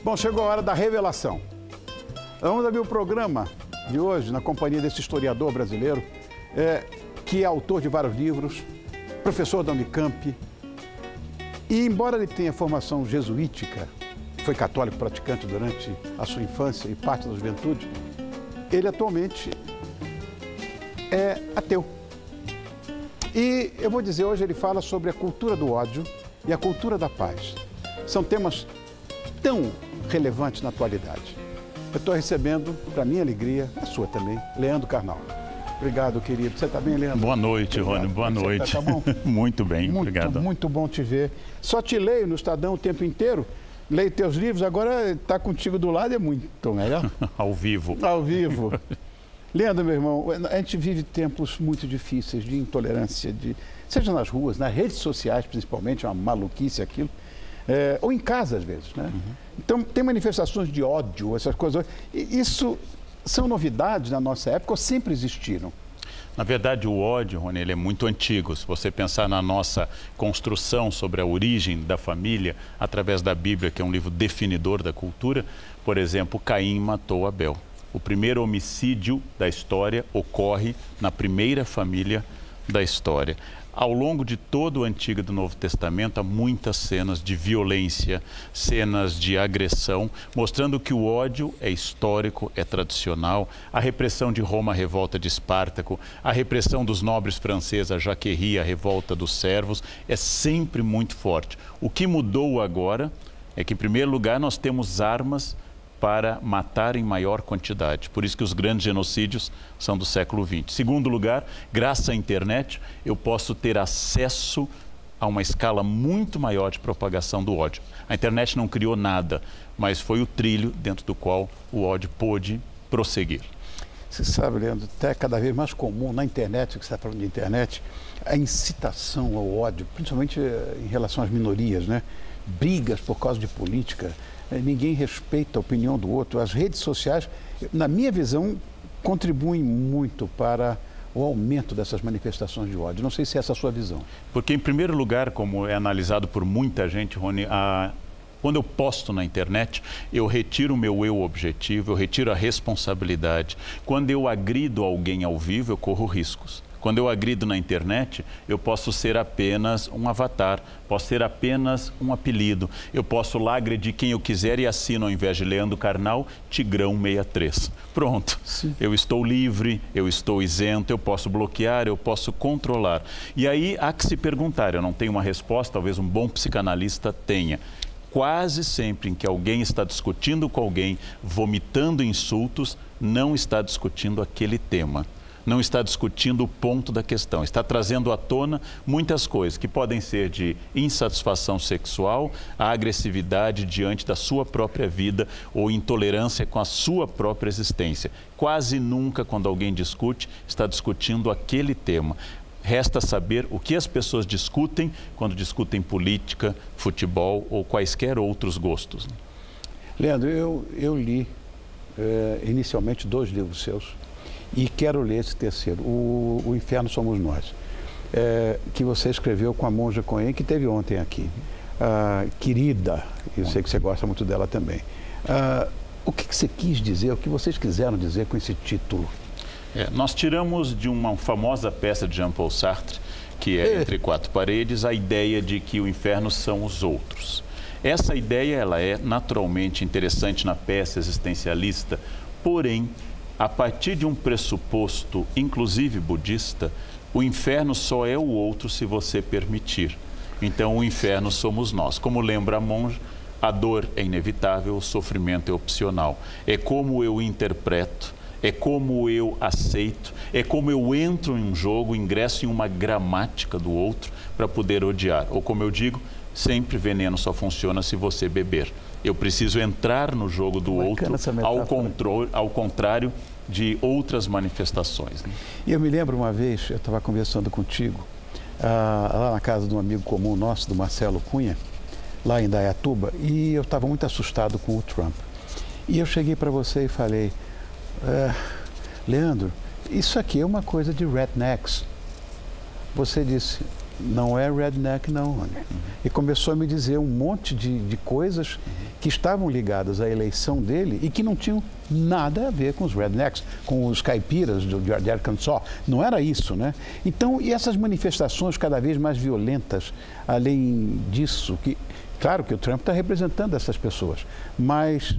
Bom, chegou a hora da revelação. Vamos abrir o programa de hoje na companhia desse historiador brasileiro, que é autor de vários livros, professor da Unicamp, e embora ele tenha formação jesuítica, foi católico praticante durante a sua infância e parte da juventude, ele atualmente é ateu. E eu vou dizer, hoje ele fala sobre a cultura do ódio e a cultura da paz. São temas tão relevantes na atualidade. Eu estou recebendo, para minha alegria, a sua também, Leandro Carnal. Obrigado, querido. Você está bem, Leandro? Boa noite, Rony. Boa noite. Tá bom? Muito bem, obrigado. Muito bom te ver. Só te leio no Estadão o tempo inteiro, leio teus livros, agora estar contigo do lado é muito melhor. Ao vivo. Ao vivo. Leandro, meu irmão, a gente vive tempos muito difíceis de intolerância, seja nas ruas, nas redes sociais principalmente, é uma maluquice aquilo, ou em casa às vezes, né? Então, tem manifestações de ódio, essas coisas. E isso são novidades na nossa época ou sempre existiram? Na verdade, o ódio, Rony, ele é muito antigo. Se você pensar na nossa construção sobre a origem da família, através da Bíblia, que é um livro definidor da cultura, por exemplo, Caim matou Abel. O primeiro homicídio da história ocorre na primeira família da história. Ao longo de todo o Antigo e do Novo Testamento, há muitas cenas de violência, cenas de agressão, mostrando que o ódio é histórico, é tradicional. A repressão de Roma, a revolta de Espartaco, a repressão dos nobres franceses, a Jaquerie, a revolta dos servos, é sempre muito forte. O que mudou agora é que, em primeiro lugar, nós temos armas para matar em maior quantidade. Por isso que os grandes genocídios são do século XX. Segundo lugar, graças à internet, eu posso ter acesso a uma escala muito maior de propagação do ódio. A internet não criou nada, mas foi o trilho dentro do qual o ódio pôde prosseguir. Você sabe, Leandro, até cada vez mais comum na internet, que você está falando de internet, a incitação ao ódio, principalmente em relação às minorias, né? Brigas por causa de política. Ninguém respeita a opinião do outro. As redes sociais, na minha visão, contribuem muito para o aumento dessas manifestações de ódio. Não sei se é essa a sua visão. Porque, em primeiro lugar, como é analisado por muita gente, Rony, quando eu posto na internet, eu retiro o meu eu objetivo, eu retiro a responsabilidade. Quando eu agrido alguém ao vivo, eu corro riscos. Quando eu agrido na internet, eu posso ser apenas um avatar, posso ser apenas um apelido. Eu posso lá agredir quem eu quiser e assino, ao invés de Leandro Carnal, Tigrão 63. Pronto. Sim. Eu estou livre, eu estou isento, eu posso bloquear, eu posso controlar. E aí há que se perguntar, eu não tenho uma resposta, talvez um bom psicanalista tenha. Quase sempre em que alguém está discutindo com alguém, vomitando insultos, não está discutindo aquele tema. Não está discutindo o ponto da questão, está trazendo à tona muitas coisas que podem ser de insatisfação sexual, a agressividade diante da sua própria vida ou intolerância com a sua própria existência. Quase nunca, quando alguém discute, está discutindo aquele tema. Resta saber o que as pessoas discutem quando discutem política, futebol ou quaisquer outros gostos. Leandro, eu li inicialmente 2 livros seus. E quero ler esse terceiro, O Inferno Somos Nós, que você escreveu com a monja Cohen, que teve ontem aqui. Querida, eu sei que você gosta muito dela também. O que você quis dizer, o que vocês quiseram dizer com esse título? Nós tiramos de uma famosa peça de Jean-Paul Sartre, que é Entre Quatro Paredes, a ideia de que o inferno são os outros. Essa ideia ela é naturalmente interessante na peça existencialista, porém, a partir de um pressuposto, inclusive budista, o inferno só é o outro se você permitir. Então, o inferno somos nós. Como lembra a monja, a dor é inevitável, o sofrimento é opcional. É como eu interpreto, é como eu aceito, é como eu entro em um jogo, ingresso em uma gramática do outro para poder odiar. Ou como eu digo, sempre veneno só funciona se você beber. Eu preciso entrar no jogo do outro, ao contrário de outras manifestações. Né? E eu me lembro uma vez, eu estava conversando contigo, lá na casa de um amigo comum nosso, do Marcelo Cunha, lá em Indaiatuba, e eu estava muito assustado com o Trump. E eu cheguei para você e falei, Leandro, isso aqui é uma coisa de rednecks. Você disse, não é redneck não, Rony. E começou a me dizer um monte de coisas que estavam ligadas à eleição dele e que não tinham nada a ver com os rednecks, com os caipiras de Arkansas. Não era isso, né? Então, e essas manifestações cada vez mais violentas, além disso, que, claro que o Trump está representando essas pessoas, mas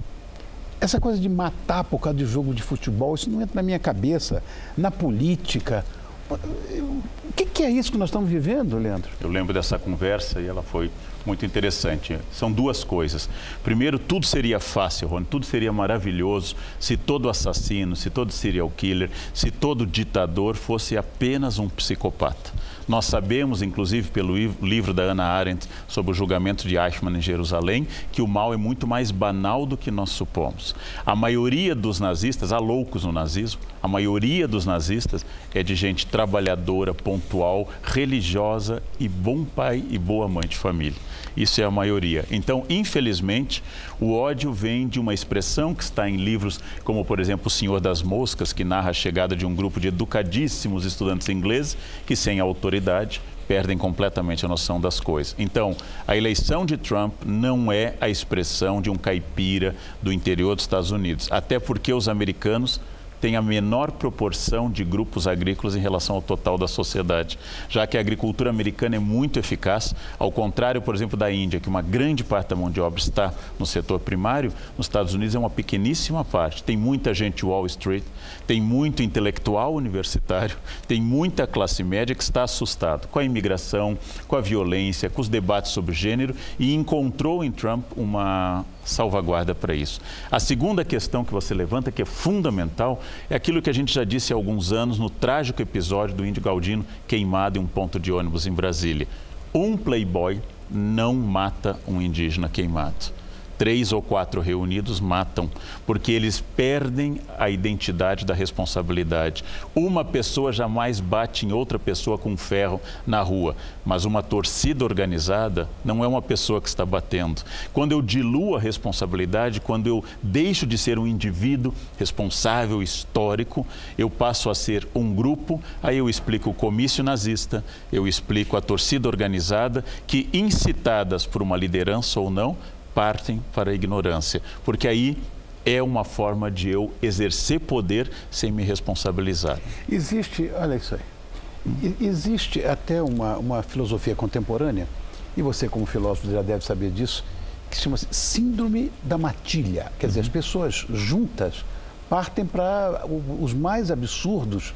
essa coisa de matar por causa de jogo de futebol, isso não entra na minha cabeça. Na política, o que é isso que nós estamos vivendo, Leandro? Eu lembro dessa conversa e ela foi muito interessante. São duas coisas. Primeiro, tudo seria fácil, Rony, tudo seria maravilhoso se todo assassino, se todo serial killer, se todo ditador fosse apenas um psicopata. Nós sabemos, inclusive pelo livro da Hannah Arendt sobre o julgamento de Eichmann em Jerusalém, que o mal é muito mais banal do que nós supomos. A maioria dos nazistas, há loucos no nazismo, a maioria dos nazistas é de gente trabalhadora, pontual, religiosa e bom pai e boa mãe de família. Isso é a maioria. Então, infelizmente, o ódio vem de uma expressão que está em livros como, por exemplo, O Senhor das Moscas, que narra a chegada de um grupo de educadíssimos estudantes ingleses que, sem autoridade, perdem completamente a noção das coisas. Então, a eleição de Trump não é a expressão de um caipira do interior dos Estados Unidos, até porque os americanos tem a menor proporção de grupos agrícolas em relação ao total da sociedade, já que a agricultura americana é muito eficaz, ao contrário, por exemplo, da Índia, que uma grande parte da mão de obra está no setor primário. Nos Estados Unidos é uma pequeníssima parte. Tem muita gente Wall Street, tem muito intelectual universitário, tem muita classe média que está assustado com a imigração, com a violência, com os debates sobre gênero e encontrou em Trump uma salvaguarda para isso. A segunda questão que você levanta, que é fundamental, é aquilo que a gente já disse há alguns anos no trágico episódio do índio Galdino queimado em um ponto de ônibus em Brasília. Um playboy não mata um indígena queimado. 3 ou 4 reunidos matam, porque eles perdem a identidade da responsabilidade. Uma pessoa jamais bate em outra pessoa com um ferro na rua, mas uma torcida organizada não é uma pessoa que está batendo. Quando eu diluo a responsabilidade, quando eu deixo de ser um indivíduo responsável, histórico, eu passo a ser um grupo. Aí eu explico o comício nazista, eu explico a torcida organizada, que incitadas por uma liderança ou não, partem para a ignorância, porque aí é uma forma de eu exercer poder sem me responsabilizar. Existe, olha isso aí, existe até uma filosofia contemporânea, e você como filósofo já deve saber disso, que se chama-se síndrome da matilha. Quer dizer, as pessoas juntas partem para os mais absurdos.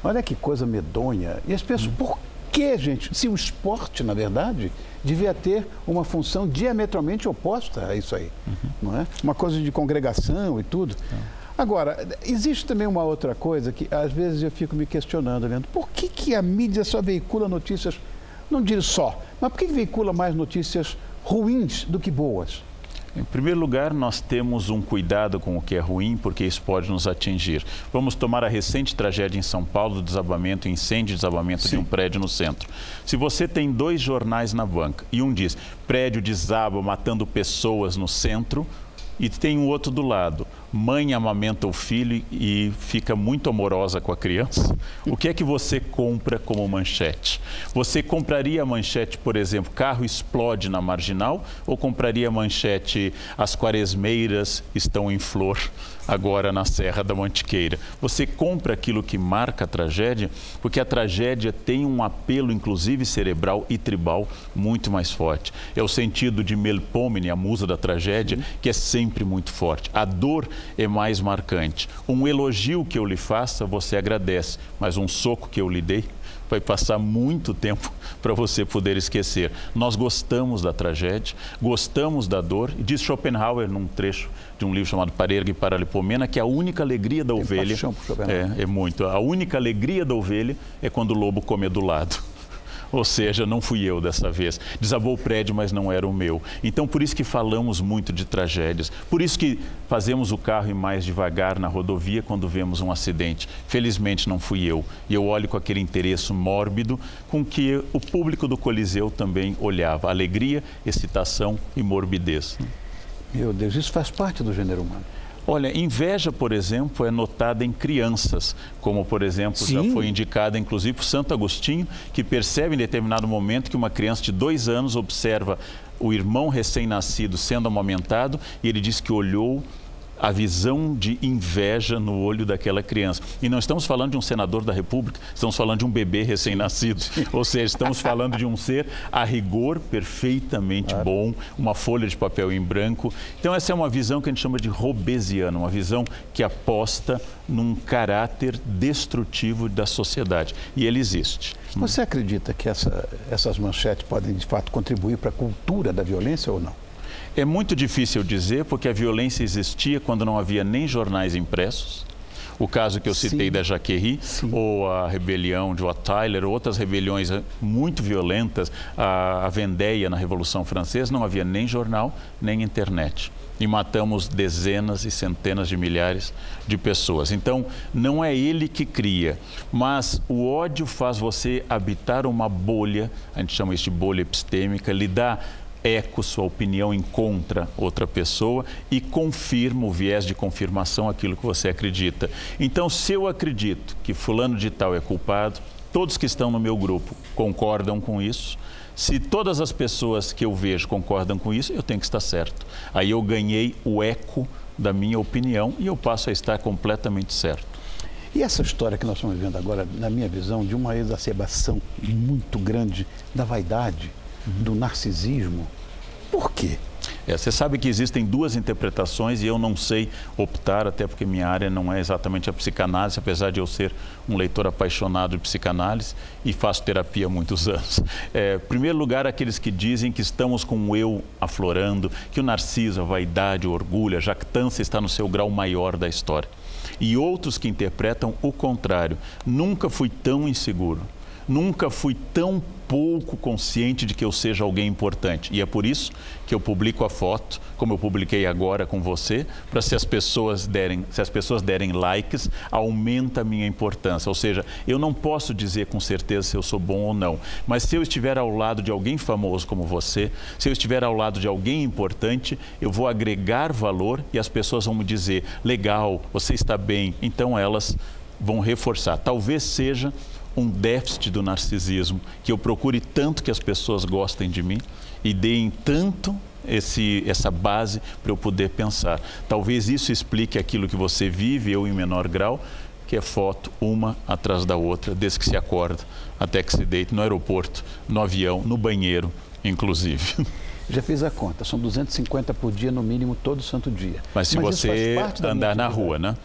Olha que coisa medonha. E as pessoas, por que, gente? Se o esporte, na verdade, devia ter uma função diametralmente oposta a isso aí, não é? Uma coisa de congregação e tudo. Agora, existe também uma outra coisa que às vezes eu fico me questionando, Leandro. Por que a mídia só veicula notícias, não digo só, mas por que veicula mais notícias ruins do que boas? Em primeiro lugar, nós temos um cuidado com o que é ruim, porque isso pode nos atingir. Vamos tomar a recente tragédia em São Paulo, do desabamento, incêndio e desabamento de um prédio no centro. Se você tem 2 jornais na banca e um diz prédio desaba matando pessoas no centro, e tem um outro do lado, mãe amamenta o filho e fica muito amorosa com a criança, o que é que você compra como manchete? Você compraria a manchete, por exemplo, carro explode na Marginal, ou compraria a manchete as quaresmeiras estão em flor agora na Serra da Mantiqueira? Você compra aquilo que marca a tragédia, porque a tragédia tem um apelo, inclusive cerebral e tribal, muito mais forte. É o sentido de Melpomene, a musa da tragédia, que é sempre muito forte. A dor é mais marcante. Um elogio que eu lhe faça, você agradece, mas um soco que eu lhe dei, vai passar muito tempo para você poder esquecer. Nós gostamos da tragédia, gostamos da dor, e diz Schopenhauer num trecho de um livro chamado Parerga e Paralipomena, que a única alegria da ovelha a única alegria da ovelha é quando o lobo come do lado. Ou seja, não fui eu dessa vez. Desabou o prédio, mas não era o meu. Então, por isso que falamos muito de tragédias. Por isso que fazemos o carro ir mais devagar na rodovia quando vemos um acidente. Felizmente, não fui eu. E eu olho com aquele interesse mórbido com que o público do Coliseu também olhava. Alegria, excitação e morbidez. Meu Deus, isso faz parte do gênero humano. Olha, inveja, por exemplo, é notada em crianças, como, por exemplo, Sim. já foi indicada, inclusive, por Santo Agostinho, que percebe em determinado momento que uma criança de 2 anos observa o irmão recém-nascido sendo amamentado e ele diz que olhou a visão de inveja no olho daquela criança. E não estamos falando de um senador da República, estamos falando de um bebê recém-nascido. Ou seja, estamos falando de um ser, a rigor, perfeitamente bom, uma folha de papel em branco. Então, essa é uma visão que a gente chama de robesiana, uma visão que aposta num caráter destrutivo da sociedade. E ele existe. Você acredita que essas manchetes podem, de fato, contribuir para a cultura da violência ou não? É muito difícil dizer, porque a violência existia quando não havia nem jornais impressos. O caso que eu citei da Jaquerie, ou a rebelião de Wat Tyler, outras rebeliões muito violentas, a Vendéia na Revolução Francesa, não havia nem jornal, nem internet. E matamos dezenas e centenas de milhares de pessoas. Então, não é ele que cria, mas o ódio faz você habitar uma bolha, a gente chama isso de bolha epistêmica, lhe dá eco, sua opinião encontra outra pessoa e confirma o viés de confirmação aquilo que você acredita. Então, se eu acredito que fulano de tal é culpado, todos que estão no meu grupo concordam com isso. Se todas as pessoas que eu vejo concordam com isso, eu tenho que estar certo. Aí eu ganhei o eco da minha opinião e eu passo a estar completamente certo. E essa história que nós estamos vivendo agora, na minha visão, de uma exacerbação muito grande da vaidade, do narcisismo. Por quê? Você sabe que existem 2 interpretações e eu não sei optar, até porque minha área não é exatamente a psicanálise, apesar de eu ser um leitor apaixonado de psicanálise e faço terapia há muitos anos. Em primeiro lugar, aqueles que dizem que estamos com o eu aflorando, que o narciso, a vaidade, o orgulho, a jactância está no seu grau maior da história. E outros que interpretam o contrário. Nunca fui tão inseguro. Nunca fui tão pouco consciente de que eu seja alguém importante. E é por isso que eu publico a foto, como eu publiquei agora com você, para se as pessoas derem likes, aumenta a minha importância. Ou seja, eu não posso dizer com certeza se eu sou bom ou não, mas se eu estiver ao lado de alguém famoso como você, se eu estiver ao lado de alguém importante, eu vou agregar valor e as pessoas vão me dizer, legal, você está bem, então elas vão reforçar. Talvez seja um déficit do narcisismo, que eu procure tanto que as pessoas gostem de mim e deem tanto essa base para eu poder pensar. Talvez isso explique aquilo que você vive, eu em menor grau, que é foto uma atrás da outra, desde que se acorda até que se deita, no aeroporto, no avião, no banheiro, inclusive. Já fiz a conta, são 250 por dia no mínimo todo santo dia. Mas se você andar na rua, né?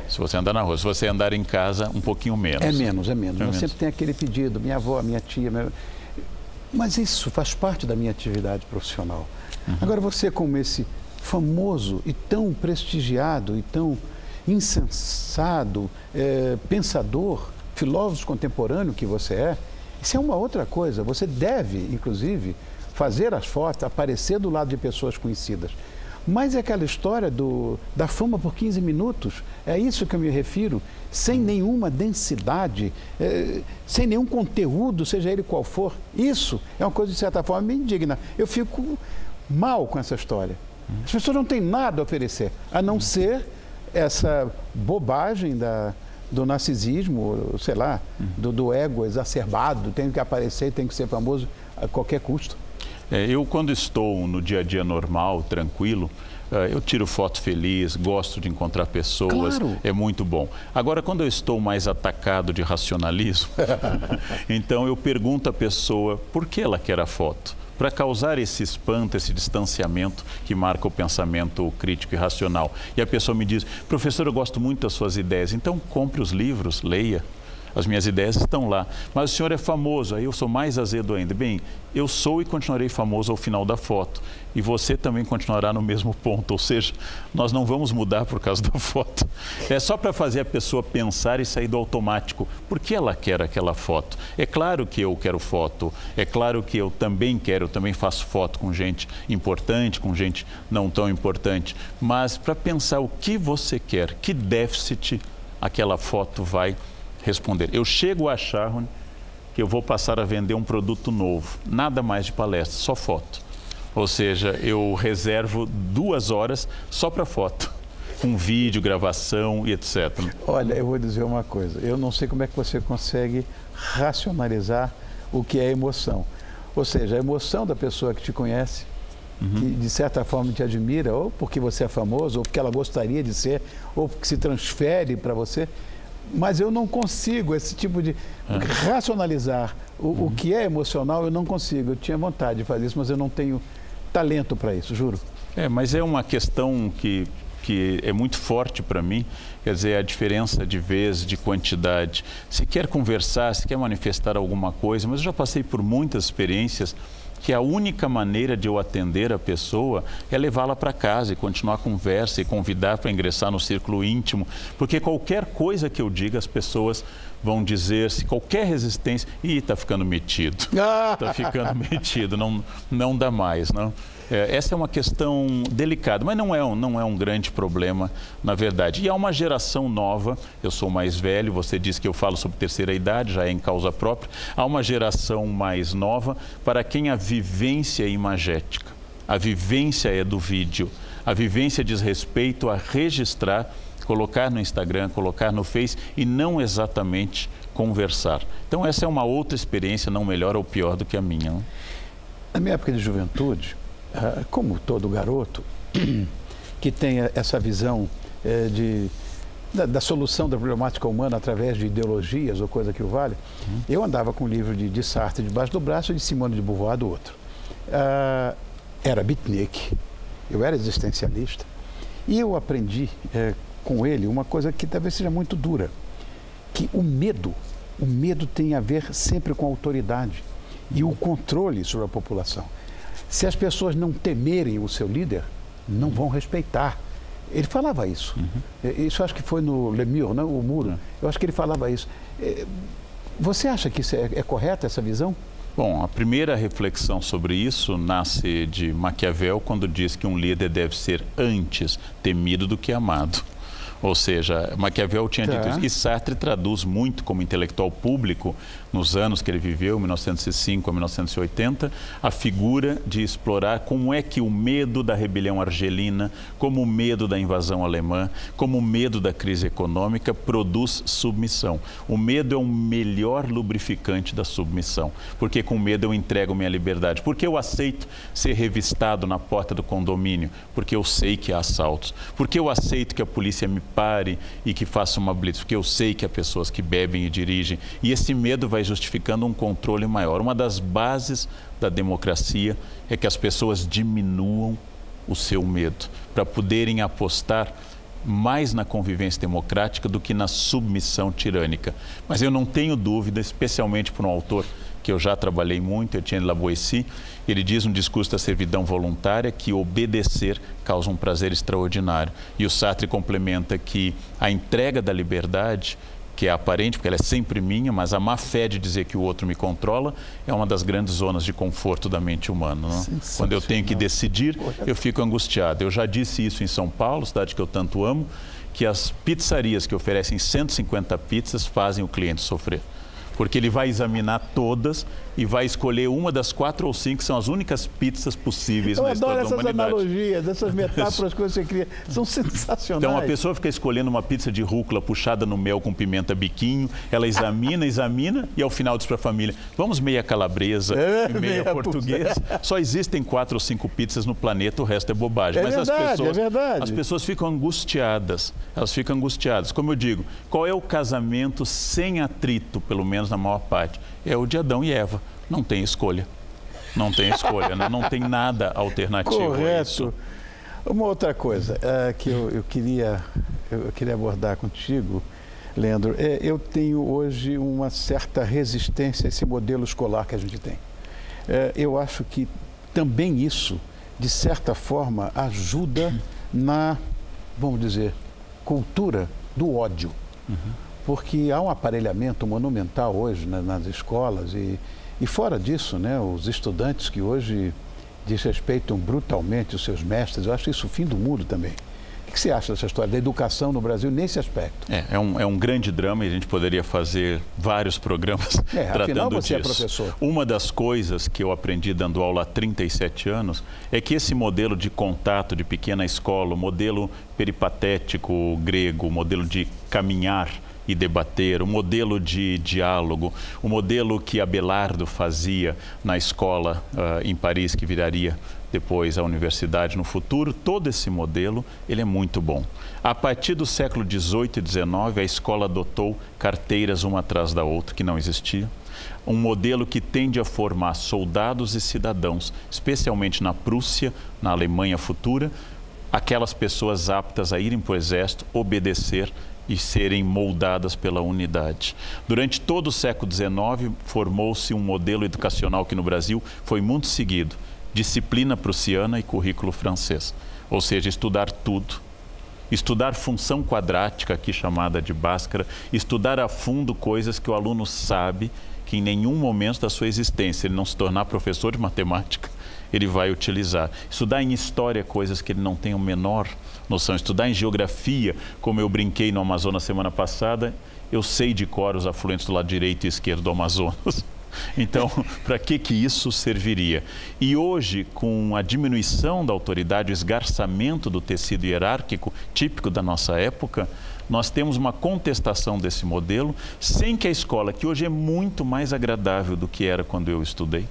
Se você andar na rua, se você andar em casa, um pouquinho menos. É menos. Mas sempre tem aquele pedido, minha avó, minha tia... Mas isso faz parte da minha atividade profissional. Agora, você como esse famoso e tão prestigiado e tão insensado, pensador, filósofo contemporâneo que você é, isso é uma outra coisa. Você deve, inclusive, fazer as fotos, aparecer do lado de pessoas conhecidas. Mas é aquela história da fama por 15 minutos, é isso que eu me refiro, sem nenhuma densidade, sem nenhum conteúdo, seja ele qual for. Isso é uma coisa, de certa forma, me indigna. Eu fico mal com essa história. As pessoas não têm nada a oferecer, a não ser essa bobagem do narcisismo, sei lá, do ego exacerbado, tem que aparecer, tem que ser famoso a qualquer custo. Eu, quando estou no dia a dia normal, tranquilo, eu tiro foto feliz, gosto de encontrar pessoas, é muito bom. Agora, quando eu estou mais atacado de racionalismo, então eu pergunto à pessoa por que ela quer a foto. Para causar esse espanto, esse distanciamento que marca o pensamento crítico e racional. E a pessoa me diz, professor, eu gosto muito das suas ideias, então compre os livros, leia. As minhas ideias estão lá. Mas o senhor é famoso, aí eu sou mais azedo ainda. Bem, eu sou e continuarei famoso ao final da foto. E você também continuará no mesmo ponto. Ou seja, nós não vamos mudar por causa da foto. É só para fazer a pessoa pensar e sair do automático. Por que ela quer aquela foto? É claro que eu quero foto. É claro que eu também quero, eu também faço foto com gente importante, com gente não tão importante. Mas para pensar o que você quer, que déficit aquela foto vai responder. Eu chego a achar, Rony, que eu vou passar a vender um produto novo, nada mais de palestra, só foto. Ou seja, eu reservo 2 horas só para foto. com vídeo, gravação e etc. Olha, eu vou dizer uma coisa. Eu não sei como é que você consegue racionalizar o que é emoção. Ou seja, a emoção da pessoa que te conhece, que de certa forma te admira, ou porque você é famoso, ou porque ela gostaria de ser, ou porque se transfere para você. Mas eu não consigo esse tipo de racionalizar o que é emocional, eu não consigo. Eu tinha vontade de fazer isso, mas eu não tenho talento para isso, juro. Mas é uma questão que é muito forte para mim, quer dizer, a diferença de vez, de quantidade. Se quer conversar, se quer manifestar alguma coisa, mas eu já passei por muitas experiências que a única maneira de eu atender a pessoa é levá-la para casa e continuar a conversa e convidar para ingressar no círculo íntimo, porque qualquer coisa que eu diga, as pessoas vão dizer, se qualquer resistência, está ficando metido, está ficando metido, não dá mais, não? Essa é uma questão delicada, mas não é um grande problema, na verdade. E há uma geração nova, eu sou mais velho, você disse que eu falo sobre terceira idade, já é em causa própria. Há uma geração mais nova para quem a vivência é imagética, a vivência é do vídeo, a vivência diz respeito a registrar, colocar no Instagram, colocar no Face e não exatamente conversar. Então essa é uma outra experiência, não melhor ou pior do que a minha. Não? Na minha época de juventude, como todo garoto que tem essa visão da solução da problemática humana através de ideologias ou coisa que o vale, eu andava com um livro de Sartre debaixo do braço e de Simone de Beauvoir do outro. Era beatnik, eu era existencialista e eu aprendi com ele uma coisa que talvez seja muito dura, que o medo tem a ver sempre com a autoridade e o controle sobre a população. Se as pessoas não temerem o seu líder, não vão respeitar. Ele falava isso. Isso acho que foi no Le Mur, né? O Muro. Eu acho que ele falava isso. Você acha que isso é correta, essa visão? Bom, a primeira reflexão sobre isso nasce de Maquiavel, quando diz que um líder deve ser antes temido do que amado. Ou seja, Maquiavel tinha dito isso. E Sartre traduz muito como intelectual público, nos anos que ele viveu, 1905 a 1980, a figura de explorar como é que o medo da rebelião argelina, como o medo da invasão alemã, como o medo da crise econômica produz submissão. O medo é o melhor lubrificante da submissão, porque com medo eu entrego minha liberdade. Porque eu aceito ser revistado na porta do condomínio, porque eu sei que há assaltos. Porque eu aceito que a polícia me pare e que faça uma blitz, porque eu sei que há pessoas que bebem e dirigem. E esse medo vai justificando um controle maior. Uma das bases da democracia é que as pessoas diminuam o seu medo, para poderem apostar mais na convivência democrática do que na submissão tirânica. Mas eu não tenho dúvida, especialmente por um autor que eu já trabalhei muito, Etienne Laboissy, ele diz no discurso da servidão voluntária que obedecer causa um prazer extraordinário. E o Sartre complementa que a entrega da liberdade, que é aparente, porque ela é sempre minha, mas a má fé de dizer que o outro me controla é uma das grandes zonas de conforto da mente humana. Não? Quando eu tenho que decidir, eu fico angustiado. Eu já disse isso em São Paulo, cidade que eu tanto amo, que as pizzarias que oferecem 150 pizzas fazem o cliente sofrer. Porque ele vai examinar todas e vai escolher uma das 4 ou 5 que são as únicas pizzas possíveis na história da humanidade. Eu adoro essas analogias, essas metáforas que você cria, são sensacionais. Então, a pessoa fica escolhendo uma pizza de rúcula puxada no mel com pimenta biquinho, ela examina e ao final diz para a família, vamos meia calabresa e meia portuguesa. Só existem 4 ou 5 pizzas no planeta, o resto é bobagem. Mas as pessoas ficam angustiadas, elas ficam angustiadas. Como eu digo, qual é o casamento sem atrito, pelo menos na maior parte? É o de Adão e Eva. Não tem escolha. Não tem escolha, né? Não tem nada alternativo a isso. Uma outra coisa que eu queria abordar contigo, Leandro, eu tenho hoje uma certa resistência a esse modelo escolar que a gente tem. Eu acho que também isso, de certa forma, ajuda na, vamos dizer, cultura do ódio. Porque há um aparelhamento monumental hoje nas escolas e fora disso, né, os estudantes que hoje desrespeitam brutalmente os seus mestres, eu acho isso o fim do mundo também. O que você acha dessa história da educação no Brasil nesse aspecto? É um grande drama e a gente poderia fazer vários programas tratando afinal você disso. É professor. Uma das coisas que eu aprendi dando aula há 37 anos é que esse modelo de contato de pequena escola, o modelo peripatético grego, o modelo de caminhar e debater, o modelo de diálogo, o modelo que Abelardo fazia na escola em Paris, que viraria depois a universidade no futuro, todo esse modelo, ele é muito bom. A partir do século XVIII e XIX, a escola adotou carteiras uma atrás da outra, que não existia. Um modelo que tende a formar soldados e cidadãos, especialmente na Prússia, na Alemanha futura, aquelas pessoas aptas a irem para o exército, obedecer e serem moldadas pela unidade. Durante todo o século XIX, formou-se um modelo educacional que no Brasil foi muito seguido. Disciplina prussiana e currículo francês. Ou seja, estudar tudo. Estudar função quadrática, aqui chamada de Bhaskara, estudar a fundo coisas que o aluno sabe que em nenhum momento da sua existência ele não se tornar professor de matemática, ele vai utilizar. Estudar em história coisas que ele não tem a menor noção. Estudar em geografia, como eu brinquei no Amazonas semana passada, eu sei de cor os afluentes do lado direito e esquerdo do Amazonas. Então, para que isso serviria? E hoje, com a diminuição da autoridade, o esgarçamento do tecido hierárquico típico da nossa época, nós temos uma contestação desse modelo, sem que a escola, que hoje é muito mais agradável do que era quando eu estudei,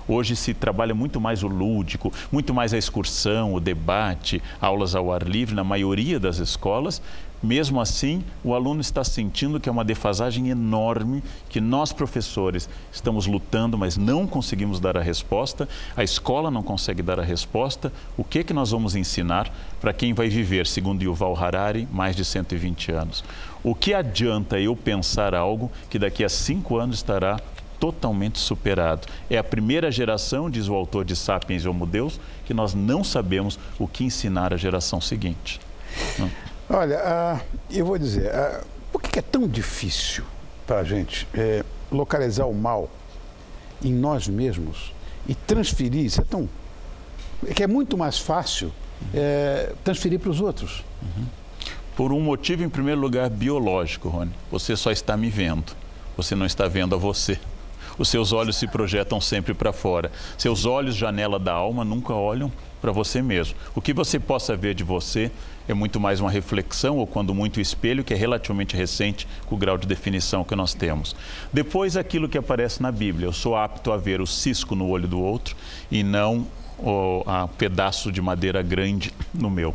hoje se trabalha muito mais o lúdico, muito mais a excursão, o debate, aulas ao ar livre na maioria das escolas. Mesmo assim, o aluno está sentindo que é uma defasagem enorme, que nós, professores, estamos lutando, mas não conseguimos dar a resposta, a escola não consegue dar a resposta. O que nós vamos ensinar para quem vai viver, segundo Yuval Harari, mais de 120 anos? O que adianta eu pensar algo que daqui a 5 anos estará totalmente superado? É a primeira geração, diz o autor de Sapiens e Homo Deus, que nós não sabemos o que ensinar à geração seguinte. Não. Olha, eu vou dizer, por que é tão difícil para a gente localizar o mal em nós mesmos e transferir? Isso é muito mais fácil transferir para os outros. Por um motivo, em primeiro lugar, biológico, Rony. Você só está me vendo, você não está vendo a você. Os seus olhos se projetam sempre para fora. Seus olhos, janela da alma, nunca olham para você mesmo. O que você possa ver de você é muito mais uma reflexão, ou quando muito espelho, que é relativamente recente com o grau de definição que nós temos. Depois, aquilo que aparece na Bíblia. Eu sou apto a ver o cisco no olho do outro e não o pedaço de madeira grande no meu.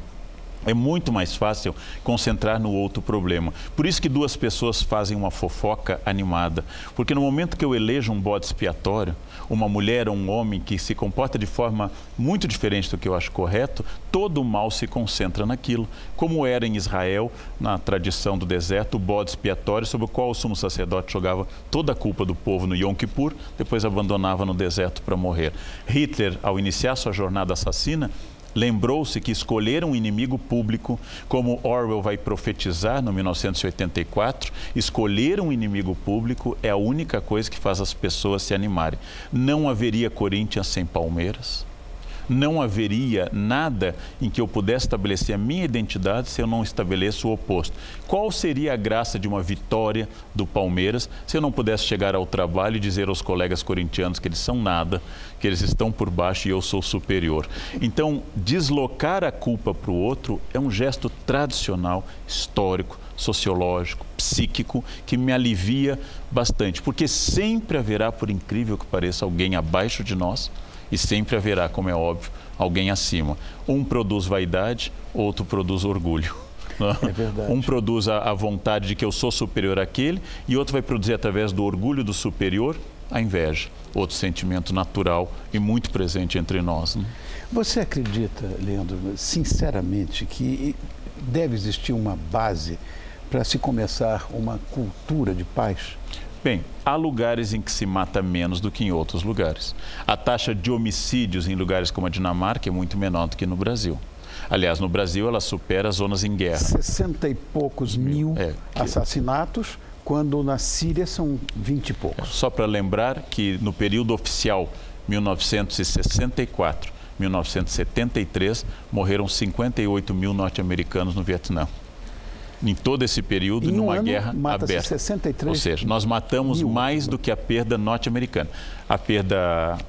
É muito mais fácil concentrar no outro problema. Por isso que duas pessoas fazem uma fofoca animada. Porque no momento que eu elejo um bode expiatório, uma mulher ou um homem que se comporta de forma muito diferente do que eu acho correto, todo o mal se concentra naquilo. Como era em Israel, na tradição do deserto, o bode expiatório sobre o qual o sumo sacerdote jogava toda a culpa do povo no Yom Kippur, depois abandonava no deserto para morrer. Hitler, ao iniciar sua jornada assassina, lembrou-se que escolher um inimigo público, como Orwell vai profetizar no 1984, escolher um inimigo público é a única coisa que faz as pessoas se animarem. Não haveria Corinthians sem Palmeiras. Não haveria nada em que eu pudesse estabelecer a minha identidade se eu não estabeleço o oposto. Qual seria a graça de uma vitória do Palmeiras se eu não pudesse chegar ao trabalho e dizer aos colegas corintianos que eles são nada, que eles estão por baixo e eu sou superior? Então, deslocar a culpa para o outro é um gesto tradicional, histórico, sociológico, psíquico, que me alivia bastante, porque sempre haverá, por incrível que pareça, alguém abaixo de nós, e sempre haverá, como é óbvio, alguém acima. Um produz vaidade, outro produz orgulho. É verdade. Um produz a vontade de que eu sou superior àquele, e outro vai produzir, através do orgulho do superior, a inveja. Outro sentimento natural e muito presente entre nós. Né? Você acredita, Leandro, sinceramente, que deve existir uma base para se começar uma cultura de paz? Bem, há lugares em que se mata menos do que em outros lugares. A taxa de homicídios em lugares como a Dinamarca é muito menor do que no Brasil. Aliás, no Brasil ela supera as zonas em guerra. 60 e poucos mil assassinatos, quando na Síria são 20 e poucos. Só para lembrar que no período oficial, 1964, 1973, morreram 58 mil norte-americanos no Vietnã. Em todo esse período, numa guerra aberta. 63 Ou seja, nós matamos mais do que a perda norte-americana. A perda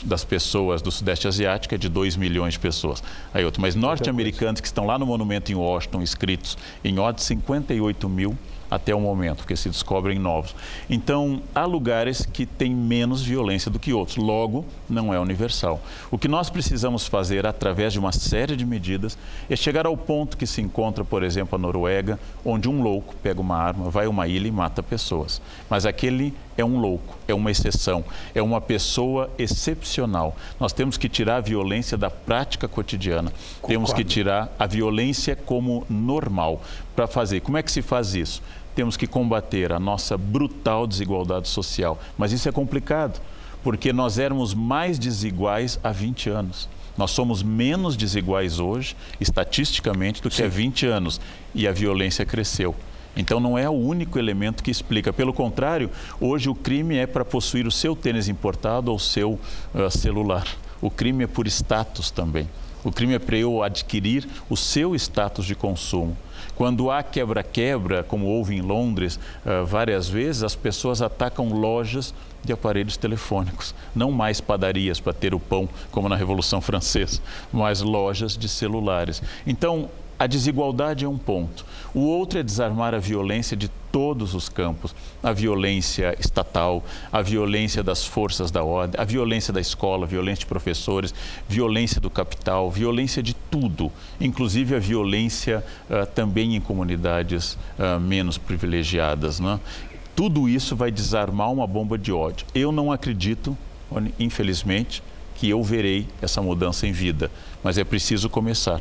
das pessoas do Sudeste Asiático é de 2 milhões de pessoas. Aí outro, mas norte-americanos que estão lá no monumento em Washington, inscritos em ordem, 58 mil até o momento, porque se descobrem novos. Então, há lugares que têm menos violência do que outros. Logo, não é universal. O que nós precisamos fazer, através de uma série de medidas, é chegar ao ponto que se encontra, por exemplo, a Noruega, onde um louco pega uma arma, vai a uma ilha e mata pessoas. Mas aquele é um louco, é uma exceção, é uma pessoa excepcional. Nós temos que tirar a violência da prática cotidiana. Concordo. Temos que tirar a violência como normal para fazer. Como é que se faz isso? Temos que combater a nossa brutal desigualdade social. Mas isso é complicado, porque nós éramos mais desiguais há 20 anos. Nós somos menos desiguais hoje, estatisticamente, do que há 20 anos. E a violência cresceu. Então, não é o único elemento que explica. Pelo contrário, hoje o crime é para possuir o seu tênis importado ou o seu celular. O crime é por status também. O crime é para eu adquirir o seu status de consumo. Quando há quebra-quebra, como houve em Londres várias vezes, as pessoas atacam lojas de aparelhos telefônicos. Não mais padarias para ter o pão, como na Revolução Francesa, mas lojas de celulares. Então, a desigualdade é um ponto. O outro é desarmar a violência de todos os campos. A violência estatal, a violência das forças da ordem, a violência da escola, a violência de professores, violência do capital, violência de tudo. Inclusive a violência também em comunidades menos privilegiadas, né? Tudo isso vai desarmar uma bomba de ódio. Eu não acredito, infelizmente, que eu verei essa mudança em vida, mas é preciso começar.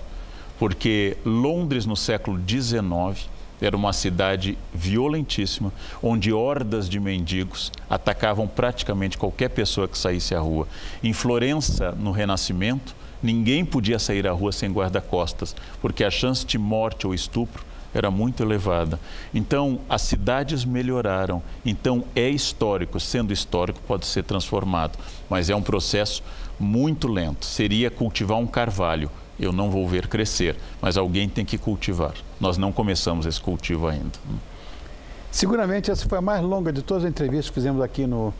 Porque Londres, no século XIX, era uma cidade violentíssima, onde hordas de mendigos atacavam praticamente qualquer pessoa que saísse à rua. Em Florença, no Renascimento, ninguém podia sair à rua sem guarda-costas, porque a chance de morte ou estupro era muito elevada. Então, as cidades melhoraram. Então, é histórico. Sendo histórico, pode ser transformado. Mas é um processo muito lento. Seria cultivar um carvalho. Eu não vou ver crescer, mas alguém tem que cultivar. Nós não começamos esse cultivo ainda. Seguramente essa foi a mais longa de todas as entrevistas que fizemos aqui no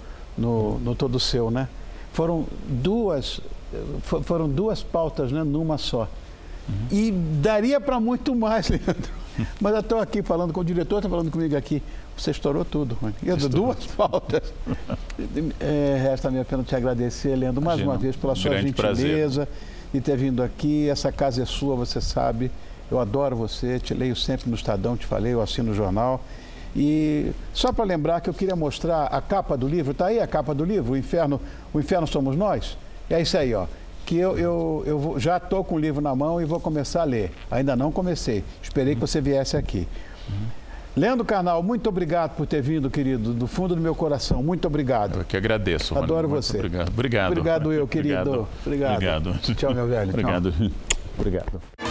Todo Seu, né? Foram duas pautas, né, numa só. E daria para muito mais, Leandro. Mas eu estou aqui falando com o diretor, está falando comigo aqui. Você estourou tudo, Rony. Duas pautas. Resta-me apenas te agradecer, Leandro, mais uma vez pela sua gentileza de ter vindo aqui. Essa casa é sua, você sabe. Eu adoro você, te leio sempre no Estadão, te falei, eu assino o jornal. E só para lembrar que eu queria mostrar a capa do livro, está aí a capa do livro, o Inferno Somos Nós? É isso aí, ó. Que eu já estou com o livro na mão e vou começar a ler. Ainda não comecei, esperei que você viesse aqui. Leandro Carnal, muito obrigado por ter vindo, querido, do fundo do meu coração. Muito obrigado. Eu que agradeço, Rony. Adoro você. Obrigado. Obrigado. Obrigado eu, querido. Obrigado. Obrigado. Tchau, meu velho. Obrigado. Tchau. Obrigado.